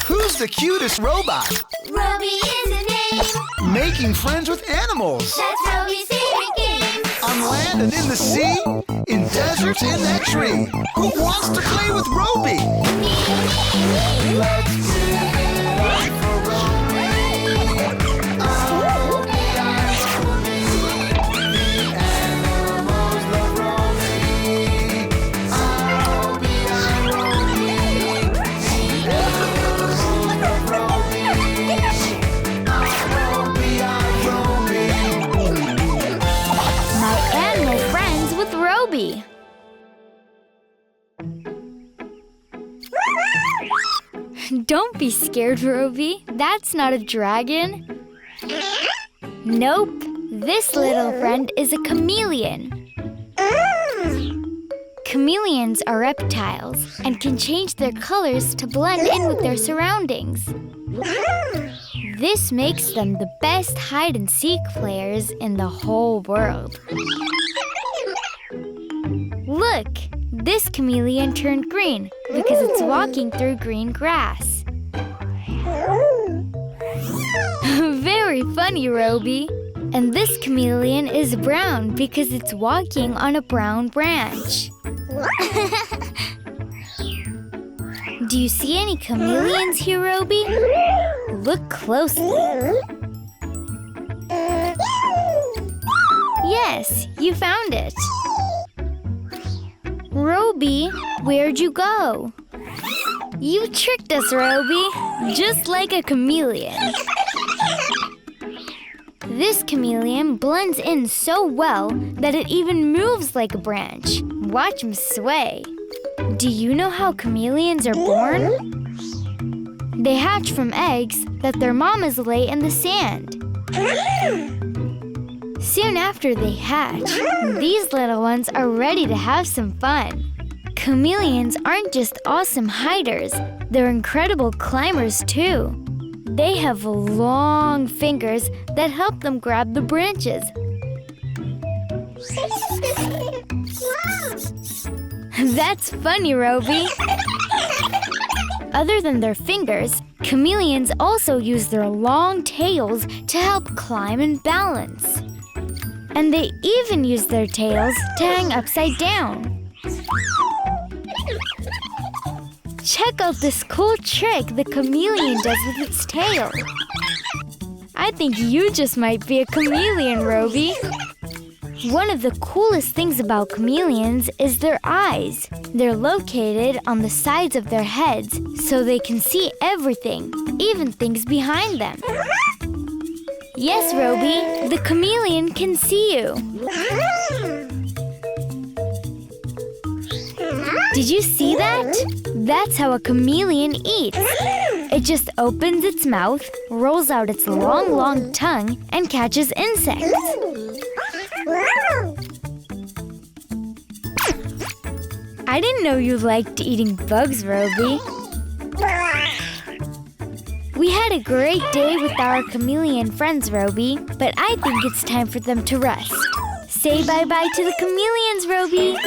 Who's the cutest robot? Robi is the name. Making friends with animals. That's Robi's favorite game. On land and in the sea, in deserts, in that tree. Who wants to play with Robi? Me. Let's play for Robi. Robi and Robi. The animals love Robi. Robi and Robi. The animals love Robi. Robi and Robi. My animal friends with Robi. Don't be scared, Robi. That's not a dragon. Nope. This little friend is a chameleon. Chameleons are reptiles and can change their colors to blend in with their surroundings. This makes them the best hide-and-seek players in the whole world. Look! This chameleon turned green because it's walking through green grass. Very funny, Robi. And this chameleon is brown because it's walking on a brown branch. Do you see any chameleons here, Robi? Look closely. Yes, you found it. Robi, where'd you go? You tricked us, Robi, just like a chameleon. This chameleon blends in so well that it even moves like a branch. Watch him sway. Do you know how chameleons are born? They hatch from eggs that their mamas lay in the sand. Soon after they hatch, these little ones are ready to have some fun. Chameleons aren't just awesome hiders, they're incredible climbers too. They have long fingers that help them grab the branches. That's funny, Robi. Other than their fingers, chameleons also use their long tails to help climb and balance. And they even use their tails to hang upside down. Check out this cool trick the chameleon does with its tail. I think you just might be a chameleon, Robi. One of the coolest things about chameleons is their eyes. They're located on the sides of their heads so they can see everything, even things behind them. Yes, Robi, the chameleon can see you. Did you see that? That's how a chameleon eats. It just opens its mouth, rolls out its long tongue, and catches insects. I didn't know you liked eating bugs, Robi. We had a great day with our chameleon friends, Robi, but I think it's time for them to rest. Say bye-bye to the chameleons, Robi.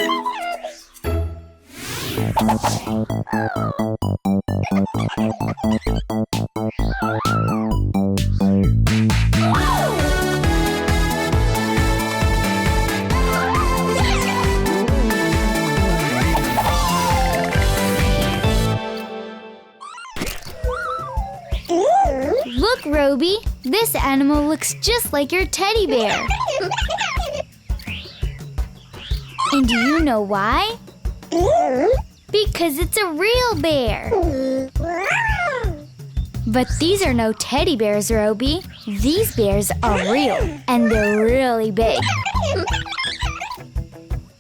Look, Robi, this animal looks just like your teddy bear. And do you know why? Because it's a real bear. But these are no teddy bears, Robi. These bears are real, and they're really big.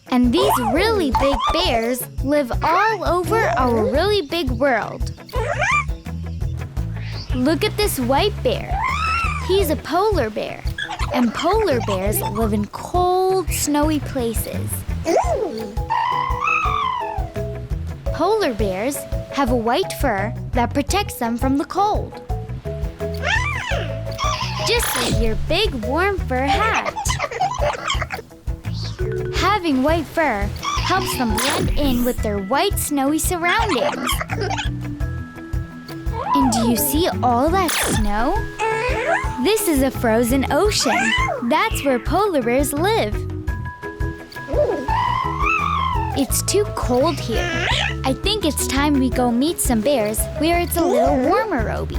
And these really big bears live all over our really big world. Look at this white bear. He's a polar bear, and polar bears live in cold, snowy places. Polar bears have a white fur that protects them from the cold. Just like your big, warm fur hat. Having white fur helps them blend in with their white, snowy surroundings. And do you see all that snow? This is a frozen ocean. That's where polar bears live. It's too cold here. I think it's time we go meet some bears where it's a little warmer, Robi.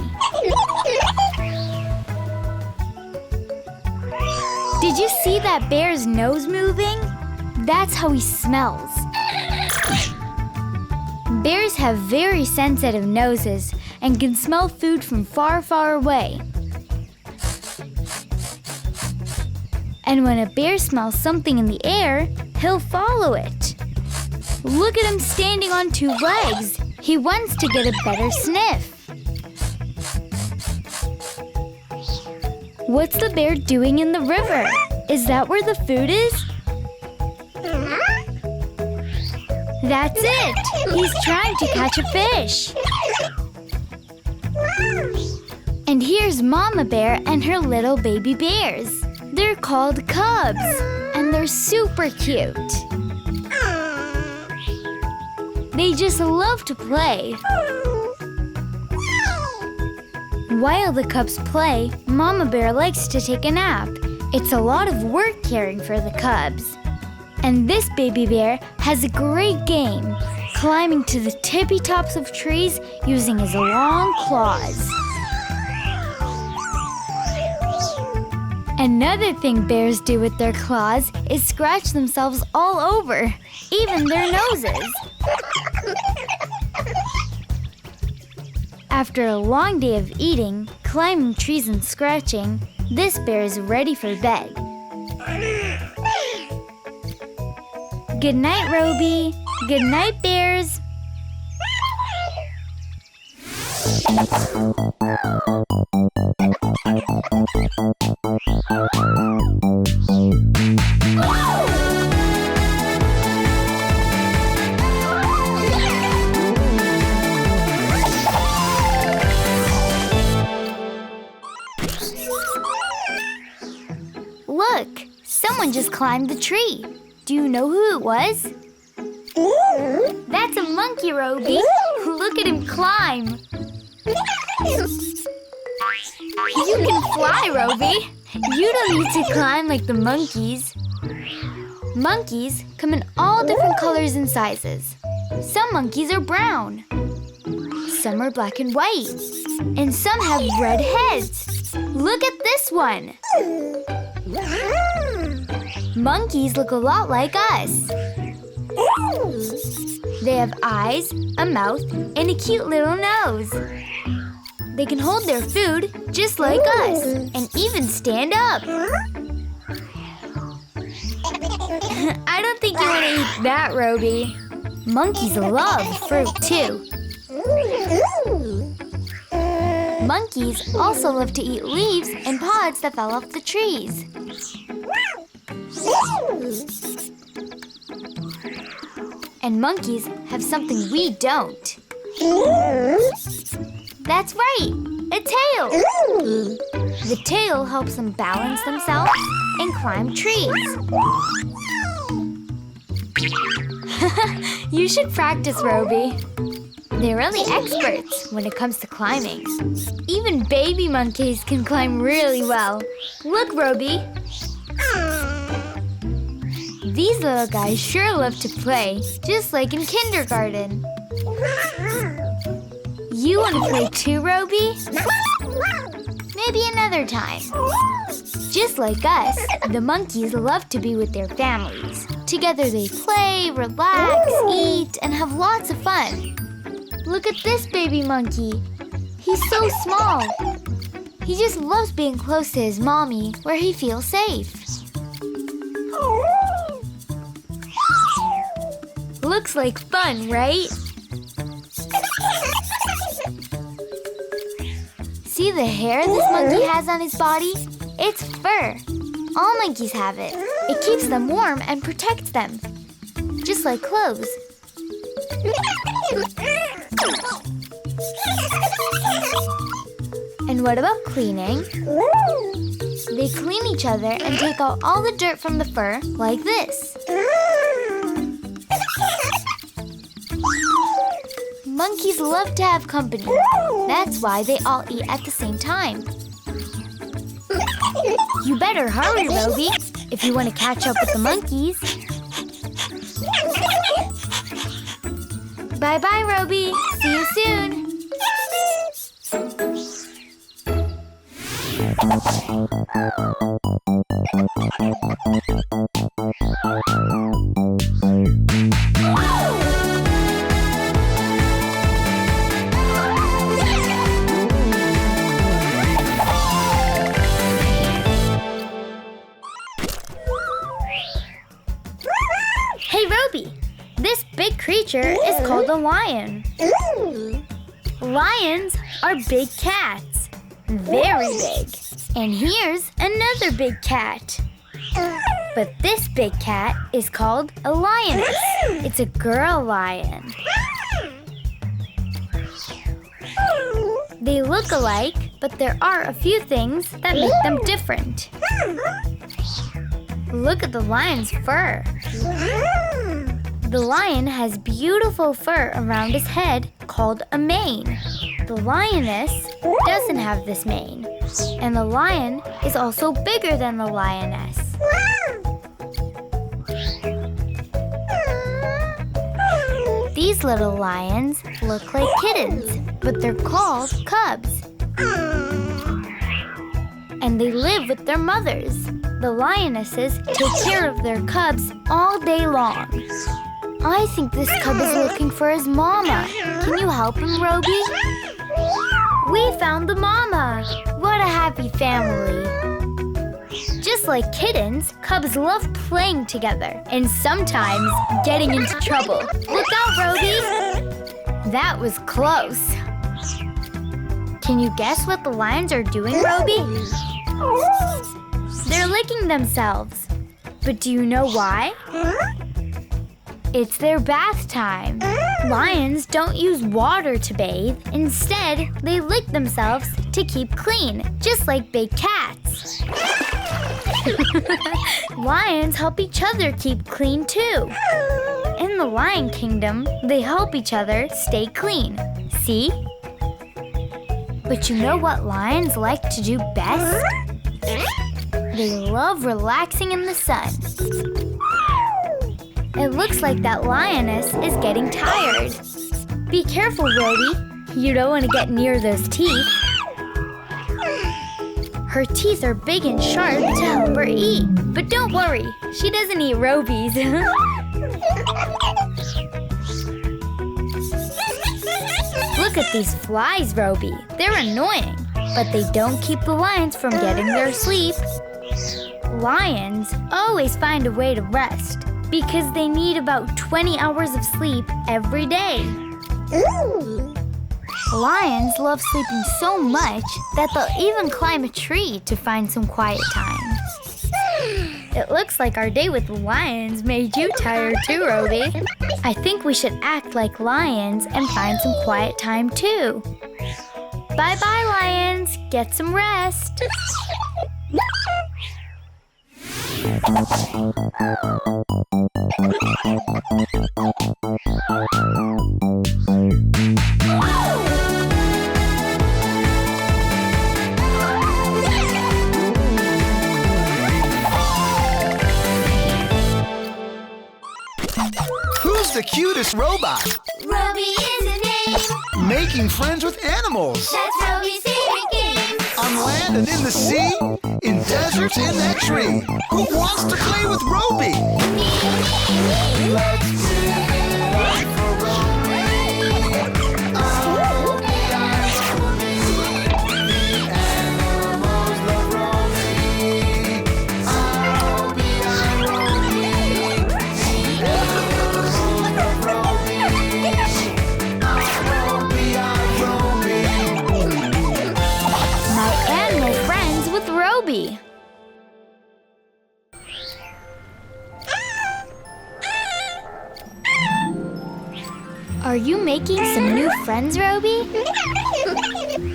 Did you see that bear's nose moving? That's how he smells. Bears have very sensitive noses and can smell food from far, far away. And when a bear smells something in the air, he'll follow it. Look at him standing on two legs. He wants to get a better sniff. What's the bear doing in the river? Is that where the food is? That's it! He's trying to catch a fish. And here's Mama Bear and her little baby bears. They're called cubs, and they're super cute. They just love to play. While the cubs play, Mama Bear likes to take a nap. It's a lot of work caring for the cubs. And this baby bear has a great game, climbing to the tippy tops of trees using his long claws. Another thing bears do with their claws is scratch themselves all over, even their noses. After a long day of eating, climbing trees and scratching, this bear is ready for bed. Good night, Robi. Good night, bears. Look, someone just climbed the tree. Do you know who it was? That's a monkey, Robi. Look at him climb. You can fly, Robi. You don't need to climb like the monkeys. Monkeys come in all different colors and sizes. Some monkeys are brown. Some are black and white. And some have red heads. Look at this one. Monkeys look a lot like us. They have eyes, a mouth, and a cute little nose. They can hold their food just like us and even stand up. I don't think you want to eat that, Robi. Monkeys love fruit too. Monkeys also love to eat leaves and pods that fell off the trees. And monkeys have something we don't. That's right, a tail. The tail helps them balance themselves and climb trees. You should practice, Robi. They're really experts when it comes to climbing. Even baby monkeys can climb really well. Look, Robi. These little guys sure love to play, just like in kindergarten. You want to play too, Robi? Maybe another time. Just like us, the monkeys love to be with their families. Together they play, relax, eat, and have lots of fun. Look at this baby monkey. He's so small. He just loves being close to his mommy, where he feels safe. Looks like fun, right? See the hair this monkey has on his body? It's fur. All monkeys have it. It keeps them warm and protects them, just like clothes. And what about cleaning? They clean each other and take out all the dirt from the fur like Monkeys love to have company. That's why they all eat at the same time. You better hurry, Robi, if you want to catch up with the monkeys. Bye-bye, Robi. See you soon. Hey, Robi. This big creature is called a lion. Lions are big cats. Very big. And here's another big cat. But this big cat is called a lioness. It's a girl lion. They look alike, but there are a few things that make them different. Look at the lion's fur. The lion has beautiful fur around his head called a mane. The lioness doesn't have this mane. And the lion is also bigger than the lioness. These little lions look like kittens, but they're called cubs. And they live with their mothers. The lionesses take care of their cubs all day long. I think this cub is looking for his mama. Can you help him, Robi? We found the mama. What a happy family. Just like kittens, cubs love playing together and sometimes getting into trouble. Look out, Robi! That was close. Can you guess what the lions are doing, Robi? They're licking themselves. But do you know why? It's their bath time. Lions don't use water to bathe. Instead, they lick themselves to keep clean, just like big cats. Lions help each other keep clean too. In the Lion Kingdom, they help each other stay clean. See? But you know what lions like to do best? They love relaxing in the sun. It looks like that lioness is getting tired. Be careful, Robi. You don't want to get near those teeth. Her teeth are big and sharp to help her eat. But don't worry, she doesn't eat Robi's. Look at these flies, Robi. They're annoying, but they don't keep the lions from getting their sleep. Lions always find a way to rest because they need about 20 hours of sleep every day. Lions love sleeping so much that they'll even climb a tree to find some quiet time. It looks like our day with the lions made you tired too, Robi. I think we should act like lions and find some quiet time too. Bye-bye, lions. Get some rest. Who's the cutest robot? Robi is a name. Making friends with animals. That's Robi's favorite game. On land and in the sea, in deserts in that tree. Who wants to play with Robi? Let's play for Robi. Robi, the animals love Robi. Robi, the animals love Robi. Robi. My animal friends with Robi. Are you making some new friends, Robi?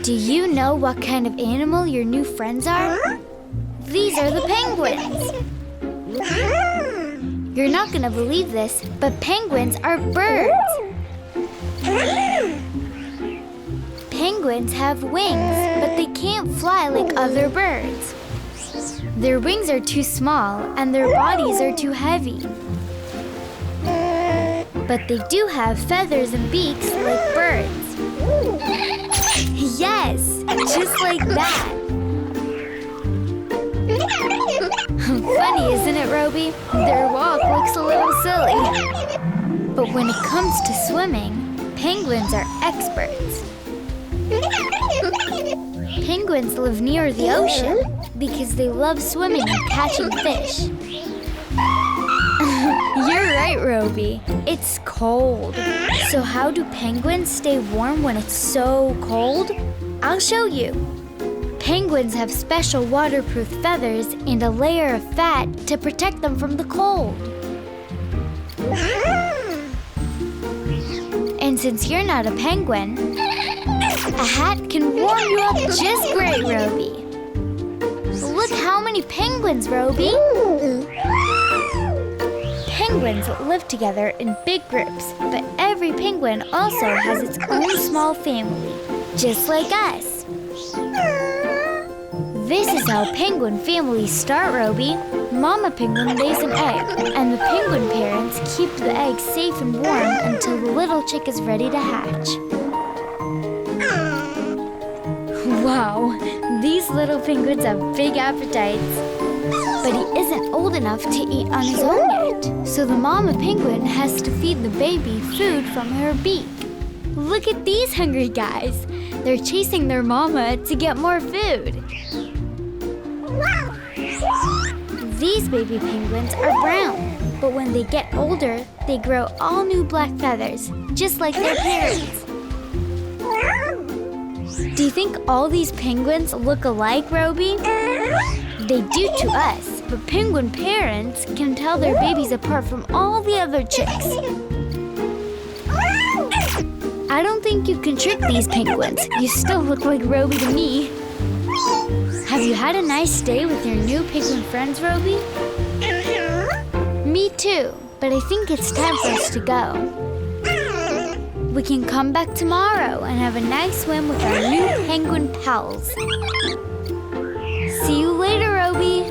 Do you know what kind of animal your new friends are? These are the penguins. You're not gonna believe this, but penguins are birds. Penguins have wings, but they can't fly like other birds. Their wings are too small and their bodies are too heavy. But they do have feathers and beaks like birds. Yes, just like that. Funny, isn't it, Robi? Their walk looks a little silly. But when it comes to swimming, penguins are experts. Penguins live near the ocean because they love swimming and catching fish. You're right, Robi. It's cold. So how do penguins stay warm when it's so cold? I'll show you. Penguins have special waterproof feathers and a layer of fat to protect them from the cold. And since you're not a penguin, a hat can warm you up just great, Robi. Look how many penguins, Robi. Penguins live together in big groups, but every penguin also has its own small family, just like us. This is how penguin families start, Robi. Mama penguin lays an egg, and the penguin parents keep the egg safe and warm until the little chick is ready to hatch. Wow, these little penguins have big appetites. But he isn't old enough to eat on his own yet, so the mama penguin has to feed the baby food from her beak. Look at these hungry guys. They're chasing their mama to get more food. These baby penguins are brown, but when they get older, they grow all new black feathers, just like their parents. Do you think all these penguins look alike, Robi? They do to us, but penguin parents can tell their babies apart from all the other chicks. I don't think you can trick these penguins. You still look like Robi to me. Have you had a nice day with your new penguin friends, Robi? Me too, but I think it's time for us to go. We can come back tomorrow and have a nice swim with our new penguin pals. See you later, Robi.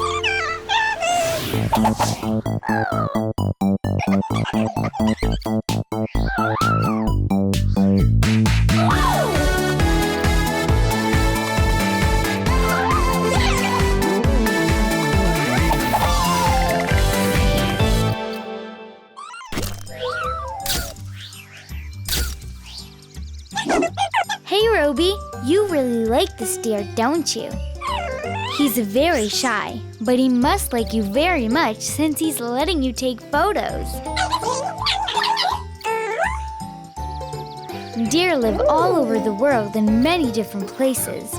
Hey, Robi, you really like this deer, don't you? He's very shy, but he must like you very much since he's letting you take photos. Deer live all over the world in many different places.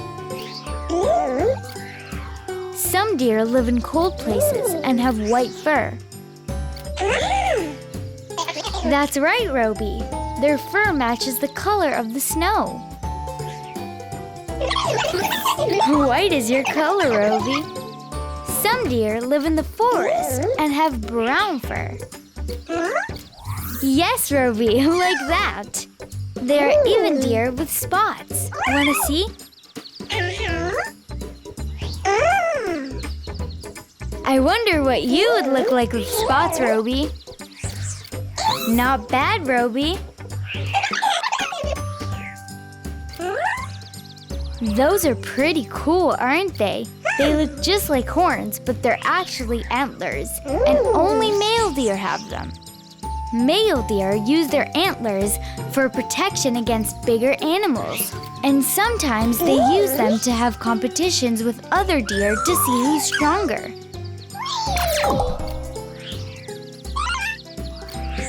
Some deer live in cold places and have white fur. That's right, Robi. Their fur matches the color of the snow. White is your color, Robi. Some deer live in the forest and have brown fur. Yes, Robi, like that. There are even deer with spots. Wanna see? I wonder what you would look like with spots, Robi. Not bad, Robi. Those are pretty cool, aren't they? They look just like horns, but they're actually antlers, and only male deer have them. Male deer use their antlers for protection against bigger animals, and sometimes they use them to have competitions with other deer to see who's stronger.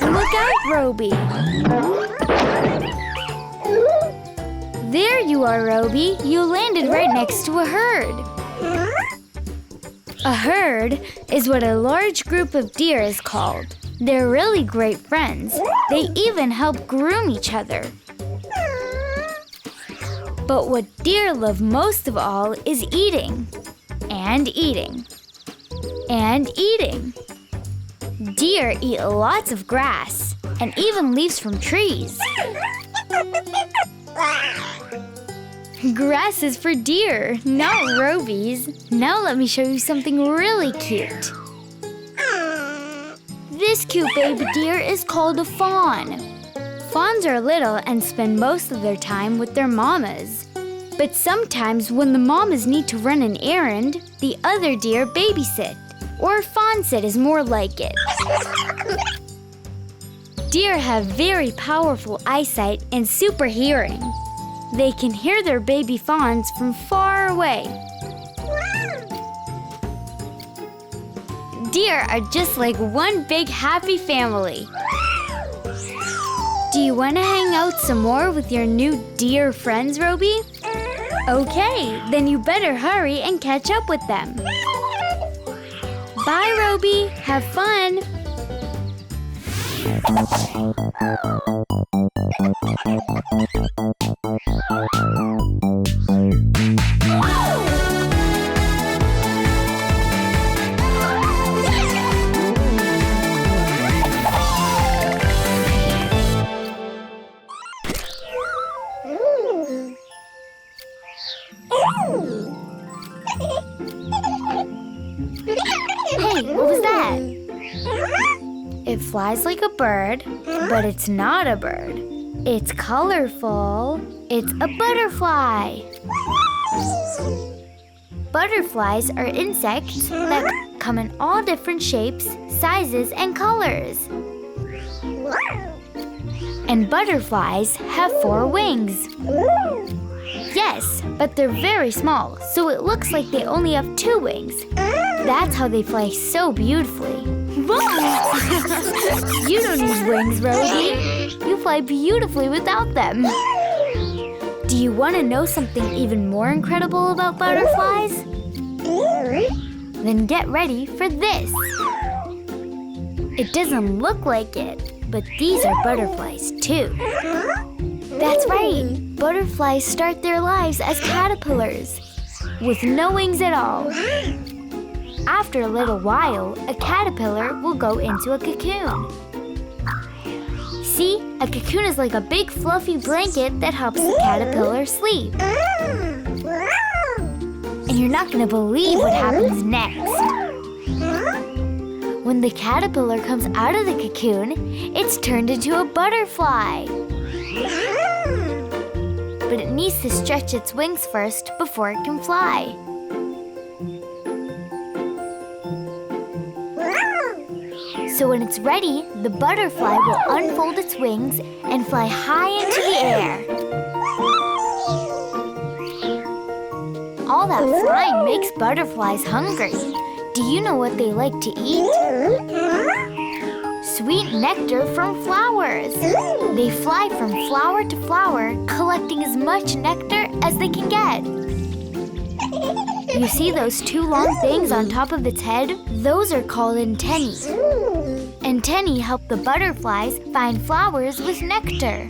Look out, Robi! There you are, Robi. You landed right next to a herd. A herd is what a large group of deer is called. They're really great friends. They even help groom each other. But what deer love most of all is eating. And eating. And eating. Deer eat lots of grass and even leaves from trees. Grass is for deer, not Robies. Now let me show you something really cute. This cute baby deer is called a fawn. Fawns are little and spend most of their time with their mamas. But sometimes when the mamas need to run an errand, the other deer babysit. Or fawn sit is more like it. Deer have very powerful eyesight and super hearing. They can hear their baby fawns from far away. Deer are just like one big happy family. Do you want to hang out some more with your new deer friends, Robi? Okay, then you better hurry and catch up with them. Bye, Robi. Have fun. Hey, what was that? It flies like a bird, but it's not a bird. It's colorful. It's a butterfly. Butterflies are insects that come in all different shapes, sizes, and colors. And butterflies have 4 wings. Yes, but they're very small, so it looks like they only have 2 wings. That's how they fly so beautifully. You don't need wings, Robi. You fly beautifully without them. Do you want to know something even more incredible about butterflies? Then get ready for this. It doesn't look like it, but these are butterflies too. That's right. Butterflies start their lives as caterpillars, with no wings at all. After a little while, a caterpillar will go into a cocoon. See, a cocoon is like a big fluffy blanket that helps the caterpillar sleep. And you're not going to believe what happens next. When the caterpillar comes out of the cocoon, it's turned into a butterfly. But it needs to stretch its wings first before it can fly. So when it's ready, the butterfly will unfold its wings and fly high into the air. All that flying makes butterflies hungry. Do you know what they like to eat? Sweet nectar from flowers. They fly from flower to flower, collecting as much nectar as they can get. You see those 2 long things on top of its head? Those are called antennae. Antennae help the butterflies find flowers with nectar.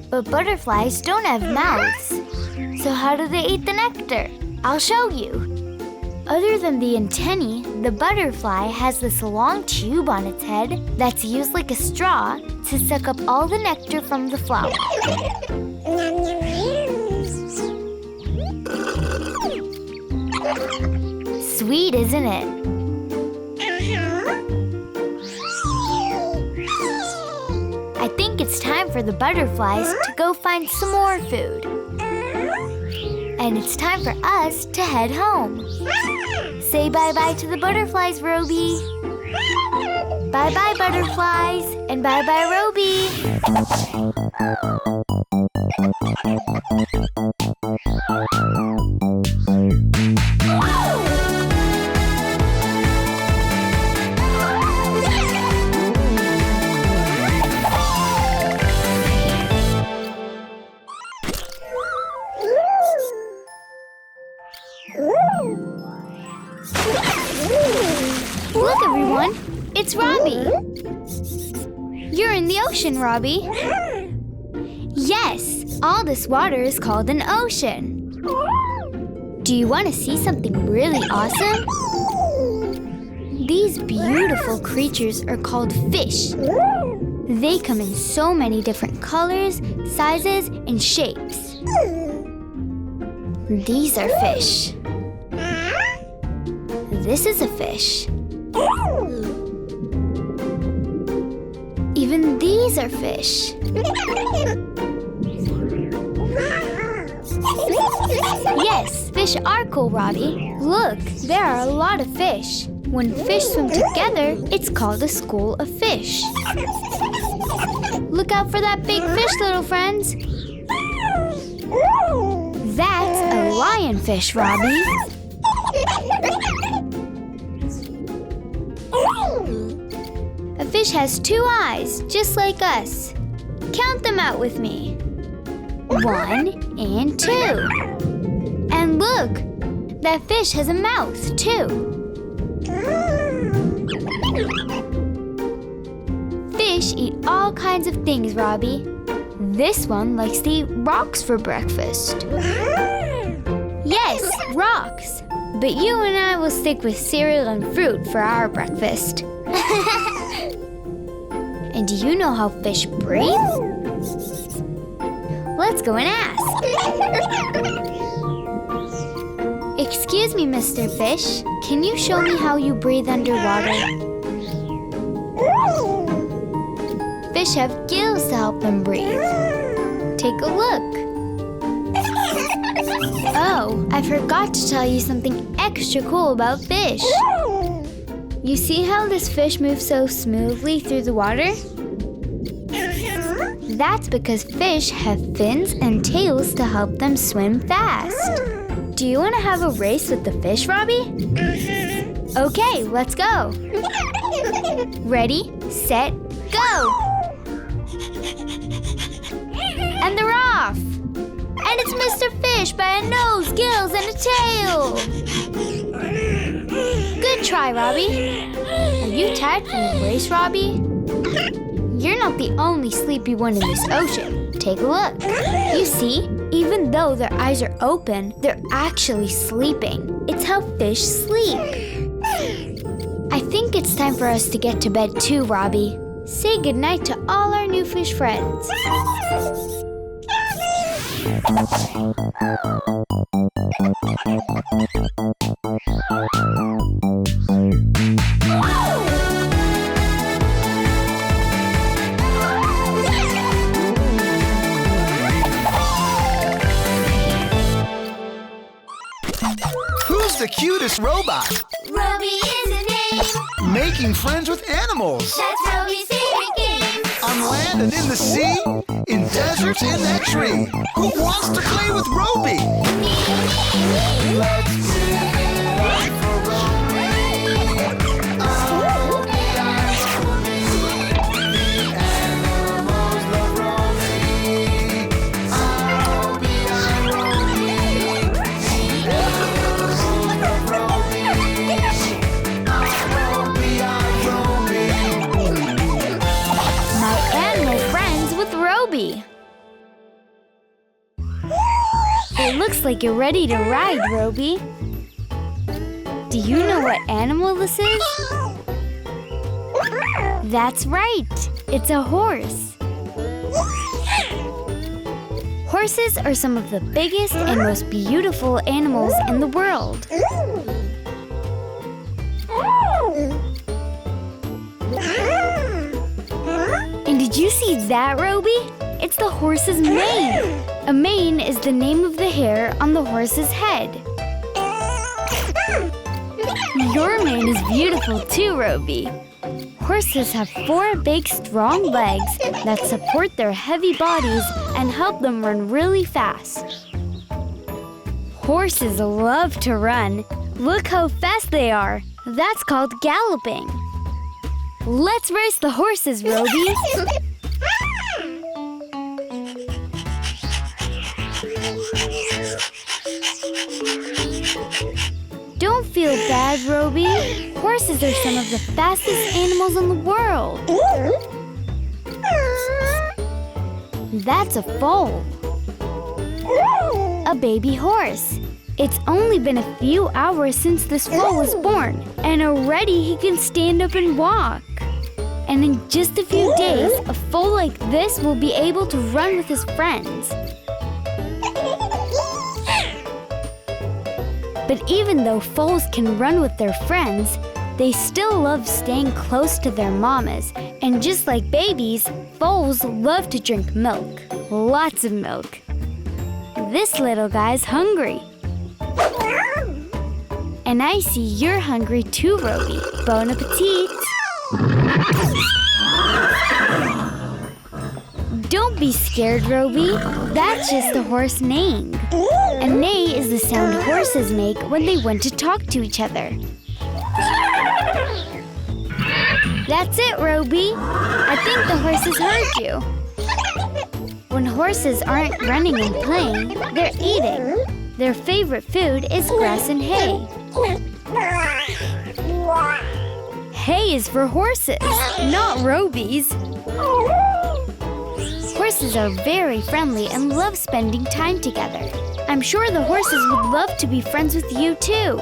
But butterflies don't have mouths. So how do they eat the nectar? I'll show you. Other than the antennae, the butterfly has this long tube on its head that's used like a straw to suck up all the nectar from the flower. Sweet, isn't it? I think it's time for the butterflies to go find some more food. And it's time for us to head home. Say bye-bye to the butterflies, Robi. Bye-bye, butterflies. And bye-bye, Robi. Look, everyone, it's Robi. You're in the ocean, Robi. Yes, all this water is called an ocean. Do you want to see something really awesome? These beautiful creatures are called fish. They come in so many different colors, sizes, and shapes. These are fish. This is a fish. Even these are fish. Yes, fish are cool, Robbie. Look, there are a lot of fish. When fish swim together, it's called a school of fish. Look out for that big fish, little friends. That's a lionfish, Robbie. A fish has 2 eyes, just like us. Count them out with me. 1 and 2. And look, that fish has a mouth, too. Fish eat all kinds of things, Robbie. This one likes to eat rocks for breakfast. Yes, rocks. But you and I will stick with cereal and fruit for our breakfast. And do you know how fish breathe? Let's go and ask. Excuse me, Mr. Fish. Can you show me how you breathe underwater? Fish have gills to help them breathe. Take a look. Oh, I forgot to tell you something extra cool about fish. You see how this fish moves so smoothly through the water? That's because fish have fins and tails to help them swim fast. Do you want to have a race with the fish, Robbie? Okay, let's go. Ready, set, go! And they're off! And it's Mr. Fish by a nose, gills, and a tail! Good try, Robbie. Are you tired from the race, Robbie? You're not the only sleepy one in this ocean. Take a look. You see, even though their eyes are open, they're actually sleeping. It's how fish sleep. I think it's time for us to get to bed too, Robbie. Say goodnight to all our new fish friends. Who's the cutest robot? Robi is a name. Making friends with animals. That's Robi's favorite game. On land and in the sea, in deserts in that tree. Who wants to play with Robi? Let's play for Robi. Robi and Robi. The animals love Robi. Robi and Robi. The animals love Robi. Robi and Robi. My animal friends with Robi. It looks like you're ready to ride, Robi. Do you know what animal this is? That's right. It's a horse. Horses are some of the biggest and most beautiful animals in the world. And did you see that, Robi? It's the horse's mane. A mane is the name of the hair on the horse's head. Your mane is beautiful too, Robi. Horses have 4 big, strong legs that support their heavy bodies and help them run really fast. Horses love to run. Look how fast they are. That's called galloping. Let's race the horses, Robi. Don't feel bad, Robi. Horses are some of the fastest animals in the world. That's a foal. A baby horse. It's only been a few hours since this foal was born, and already he can stand up and walk. And in just a few days, a foal like this will be able to run with his friends. But even though foals can run with their friends, they still love staying close to their mamas. And just like babies, foals love to drink milk. Lots of milk. This little guy's hungry. And I see you're hungry too, Robi. Bon appetit. Don't be scared, Robi. That's just a horse neighing. A neigh is the sound horses make when they want to talk to each other. That's it, Robi. I think the horses heard you. When horses aren't running and playing, they're eating. Their favorite food is grass and hay. Hay is for horses, not Robis. Horses are very friendly and love spending time together. I'm sure the horses would love to be friends with you too.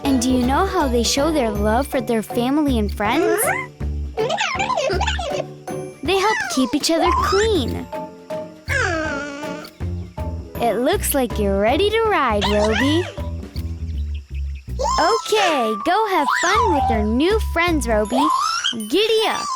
And do you know how they show their love for their family and friends? They help keep each other clean. It looks like you're ready to ride, Robi. Okay, go have fun with your new friends, Robi. Giddy up.